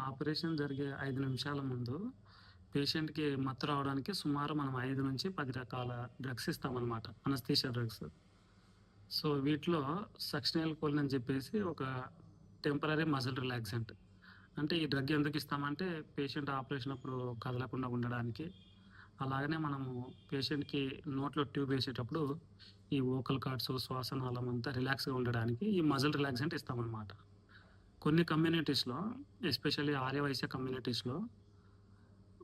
Operation జరిగే 5 నిమిషాల ముందు పేషెంట్‌కి మత్తు రావడానికి సుమారు మనం 5-10 రకాల డ్రగ్స్ ఇస్తామనమాట. Anaesthesia drugs. సో, వీటిలో సక్సినైల్ కోలిన్ అని చెప్పేసి ఒక టెంపరరీ మజిల్ రిలాక్సెంట్. అంటే ఈ డ్రగ్ ఎందుకు ఇస్తామంటే పేషెంట్ ఆపరేషన్ అప్పుడు కదలకుండా ఉండడానికి. అలాగనే మనము పేషెంట్‌కి నోట్లో ట్యూబ్ ఏసేటప్పుడు ఈ వోకల్ కార్డ్స్, శ్వాసనాళం అంతా రిలాక్స్‌గా ఉండడానికి ఈ మజిల్ రిలాక్సెంట్ ఇస్తామనమాట. కొన్ని కమ్యూనిటీస్‌లో ఎస్పెషల్లీ ఆర్యవైశ్య కమ్యూనిటీస్‌లో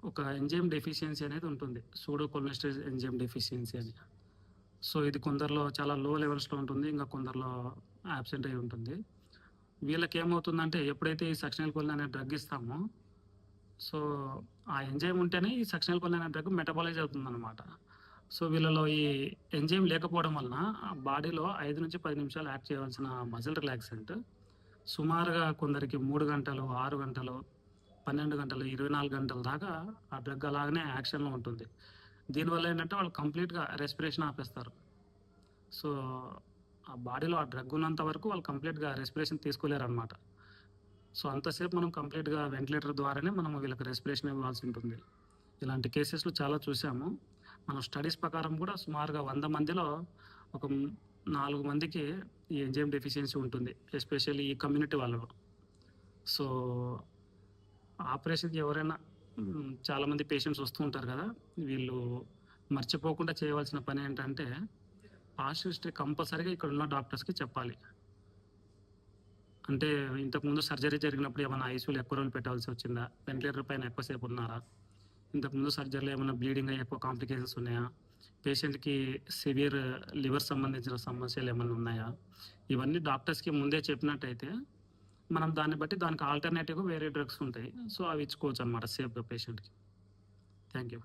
ఒక ఎంజైమ్ డెఫిషియన్సీ అనేది ఉంటుంది. సూడోకోలినెస్టరేజ్ ఎంజైమ్ డెఫిషియన్సీ అని. సో, ఇది కొందరిలో చాలా లో లెవెల్స్‌లో ఉంటుంది. ఇంకా కొందరిలో యాబ్సెంట్ అయ్యి ఉంటుంది. వీళ్ళకేమవుతుందంటే ఎప్పుడైతే ఈ సక్సినైల్ కోలిన్ అనే డ్రగ్ ఇస్తామో, సో, ఆ ఎంజైమ్ ఉంటేనే ఈ సక్సినైల్ కోలిన్ అనే డ్రగ్ మెటబాలైజ్ అవుతుందనమాట. సో, వీళ్ళలో ఈ ఎంజైమ్ లేకపోవడం వలన బాడీలో 5-10 నిమిషాలు యాక్ట్ చేయవలసిన మజిల్ రిలాక్సెంట్ సుమారుగా కొందరికి 3 గంటలు, 6 గంటలు, 12 గంటలు, 24 గంటల దాకా ఆ డ్రగ్ అలాగనే యాక్షన్‌లో ఉంటుంది. దీనివల్ల ఏంటంటే వాళ్ళు కంప్లీట్‌గా రెస్పిరేషన్ ఆపేస్తారు. సో, ఆ బాడీలో ఆ డ్రగ్ ఉన్నంత వరకు వాళ్ళు కంప్లీట్‌గా రెస్పిరేషన్ తీసుకోలేరనమాట. సో, అంతసేపు మనం కంప్లీట్‌గా వెంటిలేటర్ ద్వారానే మనం వీళ్ళకి రెస్పిరేషన్ ఇవ్వాల్సి ఉంటుంది. ఇలాంటి కేసెస్‌లు చాలా చూసాము. మనం స్టడీస్ ప్రకారం కూడా సుమారుగా 100 మందిలో ఒక 4 మందికి ఈ ఎంజైమ్ డెఫిషియన్సీ ఉంటుంది. ఎస్పెషల్లీ ఈ కమ్యూనిటీ వాళ్ళలో. సో, ఆపరేషన్‌కి ఎవరైనా చాలామంది పేషెంట్స్ వస్తూ ఉంటారు కదా! వీళ్ళు మర్చిపోకుండా చేయవలసిన పనేంటంటే పాస్ట్ హిస్టరీ కంపల్సరీగా ఇక్కడున్న డాక్టర్స్‌కి చెప్పాలి. అంటే ఇంతకుముందు సర్జరీ జరిగినప్పుడు ఏమన్నా ఐసీయూలో ఎక్కువ రోజులు పెట్టాల్సి వచ్చిందా? వెంటిలేటర్ పైన ఎక్కువ సేపు ఉన్నారా? ఇంతకుముందు సర్జరీలో ఏమన్నా బ్లీడింగ్ అయ్యి ఎక్కువ కాంప్లికేషన్స్ ఉన్నాయా? పేషెంట్‌కి సివియర్ లివర్ సంబంధించిన సమస్యలేమన్నా ఉన్నాయా? ఇవన్నీ డాక్టర్స్‌కి ముందే చెప్పినట్టయితే మనం దాన్ని బట్టి దానికి ఆల్టర్‌నేటివ్‌గా వేరే డ్రగ్స్ ఉంటాయి. సో, అవి ఇచ్చుకోవచ్చనమాట సేఫ్‌గా పేషెంట్‌కి. Thank you.